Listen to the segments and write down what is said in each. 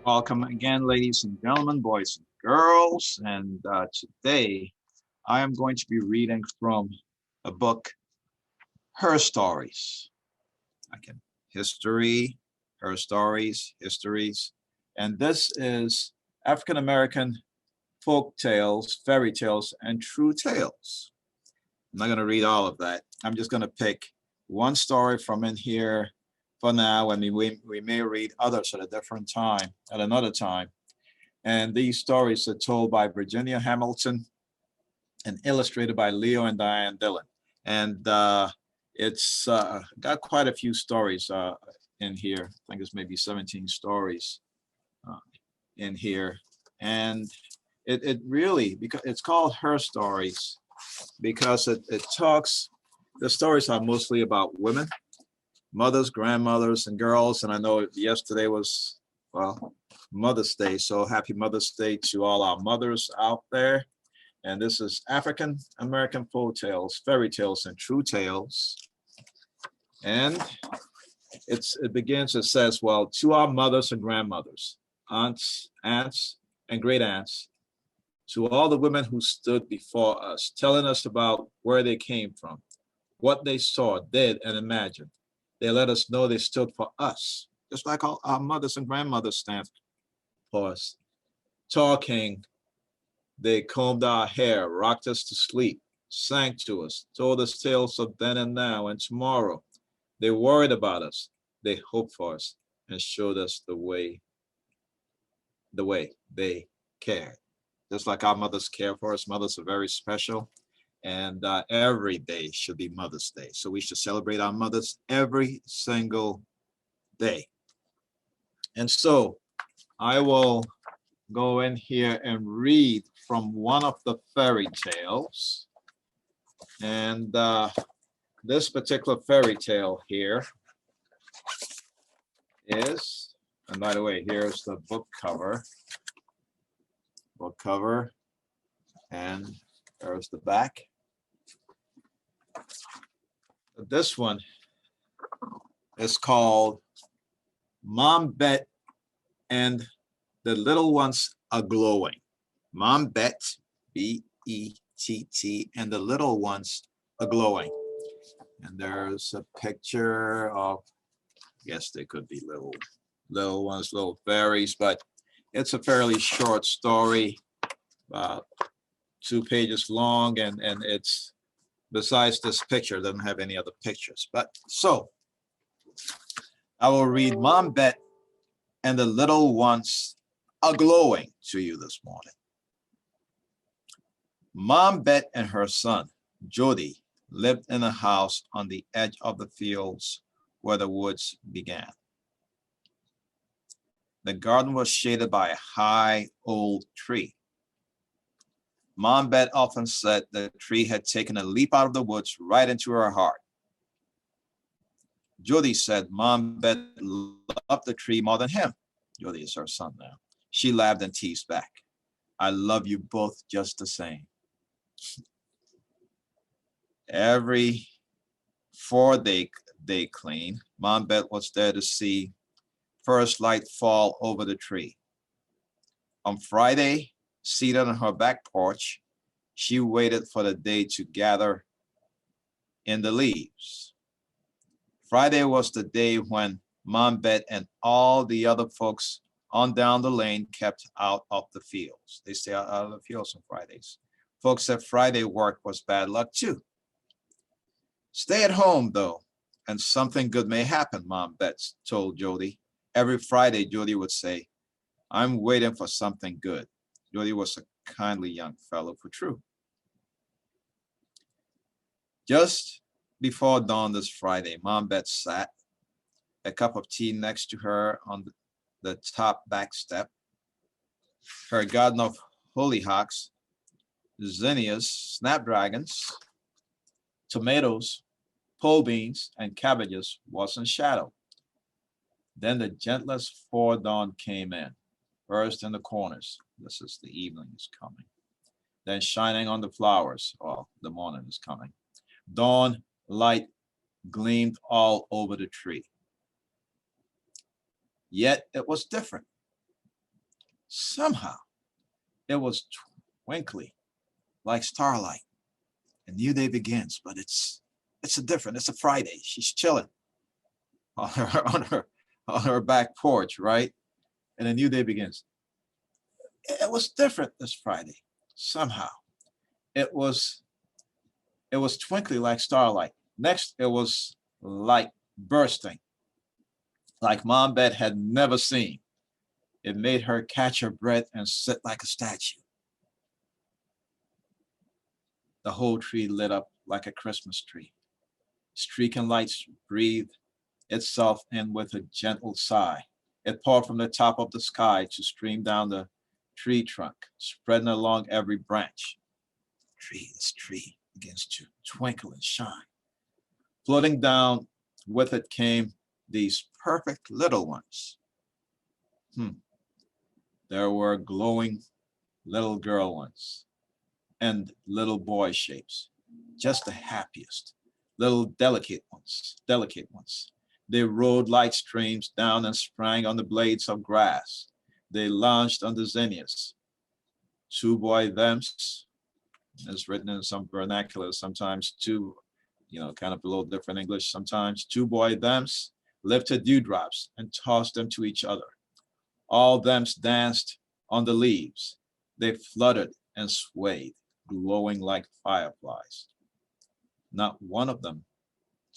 Welcome again, ladies and gentlemen, boys and girls. And today I am going to be reading from a book, Her Stories. Again, history, her stories, histories. And this is African American folk tales, fairy tales, and true tales. I'm not going to read all of that. I'm just going to pick one story from in here for now, and we may read others at a different time, at another time. And these stories are told by Virginia Hamilton and illustrated by Leo and Diane Dillon. And it's got quite a few stories in here. I think it's maybe 17 stories uh, in here. And it really, because it's called Her Stories, because it talks, the stories are mostly about women, mothers, grandmothers, and girls. And I know yesterday was, well, Mother's Day. So happy Mother's Day to all our mothers out there. And this is African American folk tales, fairy tales, and true tales. And it begins, it says, well, to our mothers and grandmothers, aunts, and great aunts, to all the women who stood before us, telling us about where they came from, what they saw, did, and imagined. They let us know they stood for us, just like all our mothers and grandmothers stand for us. Talking, they combed our hair, rocked us to sleep, sang to us, told us tales of then and now and tomorrow. They worried about us, they hoped for us, and showed us the way they cared. Just like our mothers care for us, mothers are very special. And every day should be Mother's Day. So we should celebrate our mothers every single day. And so I will go in here and read from one of the fairy tales. And this particular fairy tale here is, and by the way, here's the book cover, and there's the back. This one is called Mom, Bett, and the Little Ones Are Glowing. Mom, Bett, B-E-T-T, and the Little Ones Are Glowing. And there's a picture of, I guess they could be little ones, little fairies, but it's a fairly short story, about 2 pages long, and it's, besides this picture, doesn't have any other pictures. But so I will read Mom, Bett, and the Little Ones Are Glowing to you this morning. Mom, Bett, and her son, Jody, lived in a house on the edge of the fields where the woods began. The garden was shaded by a high old tree. Mom, Bett often said the tree had taken a leap out of the woods right into her heart. Jody said Mom, Bett loved the tree more than him. Jody is her son now. She laughed and teased back. I love you both just the same. Every 4-day clean, Mom, Bett was there to see first light fall over the tree. On Friday, seated on her back porch, she waited for the day to gather in the leaves. Friday was the day when Mom, Bett, and all the other folks on down the lane kept out of the fields. They stay out of the fields on Fridays. Folks said Friday work was bad luck too. Stay at home though, and something good may happen, Mom, Bett told Jody. Every Friday, Jody would say, I'm waiting for something good. Jody was a kindly young fellow for true. Just before dawn this Friday, Mom, Bett sat, a cup of tea next to her on the top back step. Her garden of hollyhocks, zinnias, snapdragons, tomatoes, pole beans, and cabbages was in shadow. Then the gentlest fordawn came in, first in the corners. This is the evening is coming. Then shining on the flowers, well, the morning is coming. Dawn light gleamed all over the tree. Yet it was different. Somehow it was twinkly like starlight. A new day begins, but it's a different. It's a Friday. She's chilling on her on her back porch, right? And a new day begins. It was different this Friday. Somehow it was it was twinkly like starlight. Next, it was light bursting, like Mom Bett had never seen. It made her catch her breath and sit like a statue. The whole tree lit up like a Christmas tree. Streaking lights breathed itself in with a gentle sigh. It poured from the top of the sky to stream down the tree trunk, spreading along every branch. This tree begins to twinkle and shine. Floating down with it came these perfect little ones. There were glowing little girl ones and little boy shapes, just the happiest, little delicate ones. They rode like streams down and sprang on the blades of grass. They lounged on the zinnias. Two boy thems is written in some vernacular, sometimes two, kind of a little different English sometimes. Two boy thems lifted dewdrops and tossed them to each other. All thems danced on the leaves. They fluttered and swayed, glowing like fireflies. Not one of them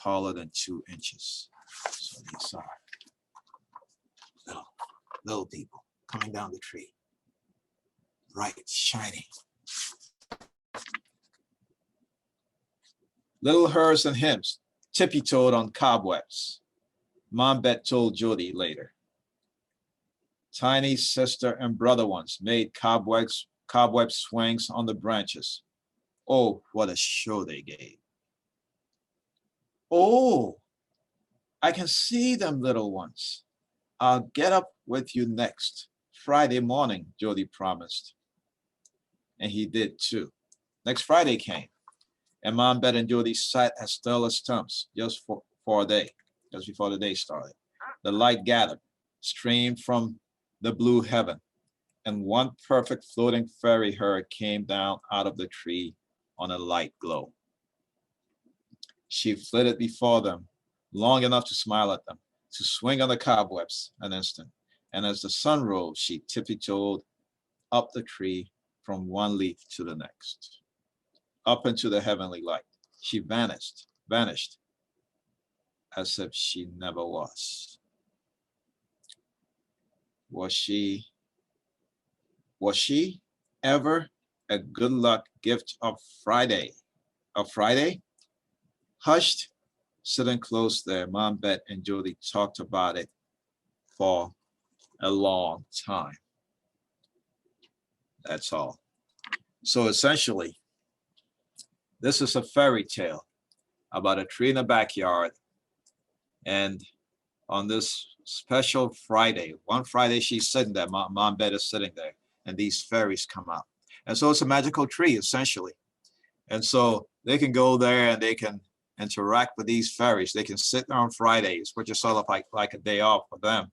taller than 2 inches. So these are little people coming down the tree, bright, shining. Little hers and hims tippy-toed on cobwebs. Mom Bett told Jody later. Tiny sister and brother ones made cobweb swings on the branches. Oh, what a show they gave. Oh, I can see them, little ones. I'll get up with you next Friday morning, Jody promised. And he did too. Next Friday came, and Mom Bett and Jody sat as still as stumps just for a day, just before the day started. The light gathered, streamed from the blue heaven, and one perfect floating fairy herd came down out of the tree on a light glow. She flitted before them long enough to smile at them, to swing on the cobwebs an instant, and as the sun rose, she tippy-toed up the tree from one leaf to the next, up into the heavenly light. She vanished as if she never was. Was she ever a good luck gift of Friday? Hushed, sitting close there, Mom Bett and Jody talked about it for a long time. That's all. So essentially, this is a fairy tale about a tree in the backyard. And on this special Friday, one Friday she's sitting there, Mom Bett is sitting there, and these fairies come out. And so it's a magical tree, essentially. And so they can go there and they can interact with these fairies. They can sit there on Fridays, which is sort of like a day off for them.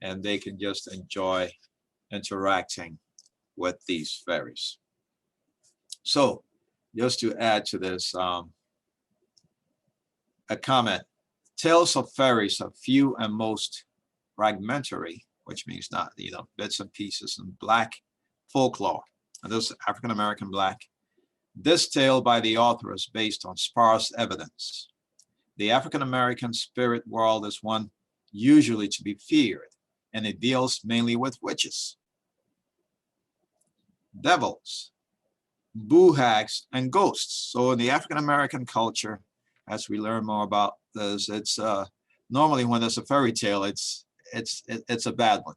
And they can just enjoy interacting with these fairies. So just to add to this, a comment. Tales of fairies are few and most fragmentary, which means not, bits and pieces, and black folklore. And this is African American black. This tale by the author is based on sparse evidence. The African American spirit world is one usually to be feared, and it deals mainly with witches, devils, boo-hags, and ghosts. So in the African American culture, as we learn more about this, it's normally when there's a fairy tale, it's a bad one.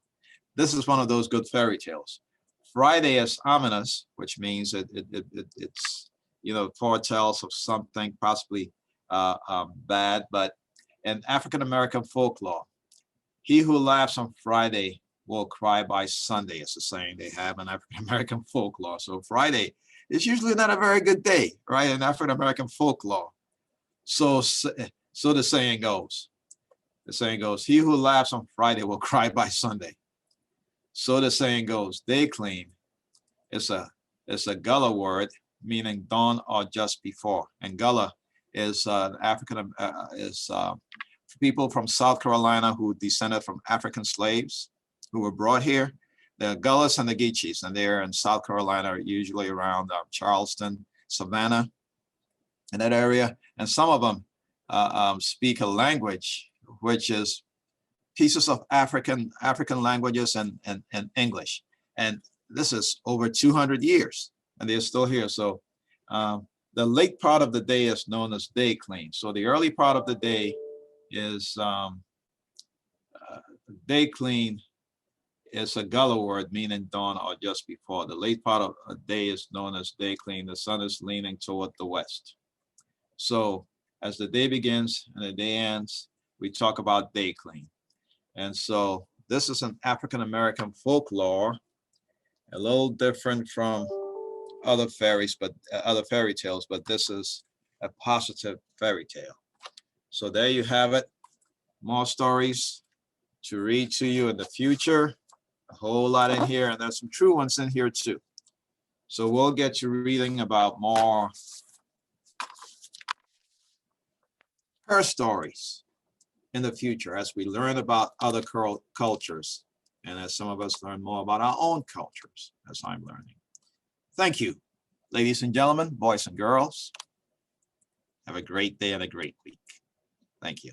This is one of those good fairy tales. Friday is ominous, which means it's foretells of something possibly bad. But in African American folklore, he who laughs on Friday will cry by Sunday, is the saying they have in African American folklore. So Friday is usually not a very good day, right, in African American folklore. So the saying goes. The saying goes, he who laughs on Friday will cry by Sunday. So the saying goes, day clean is a Gullah word meaning dawn or just before. And Gullah is people from South Carolina who descended from African slaves who were brought here. The Gullahs and the Geechees, and they're in South Carolina, usually around Charleston, Savannah, in that area. And some of them speak a language which is pieces of African languages and English. And this is over 200 years, and they're still here. So the late part of the day is known as day clean. So the early part of the day is day clean is a Gullah word meaning dawn or just before. The late part of a day is known as day clean. The sun is leaning toward the west. So as the day begins and the day ends, we talk about day clean. And so this is an African-American folklore, a little different from other other fairy tales, but this is a positive fairy tale. So there you have it. More stories to read to you in the future. A whole lot in here, and there's some true ones in here too. So we'll get to reading about more her stories in the future as we learn about other cultures and as some of us learn more about our own cultures, as I'm learning. Thank you, ladies and gentlemen, boys and girls. Have a great day and a great week. Thank you.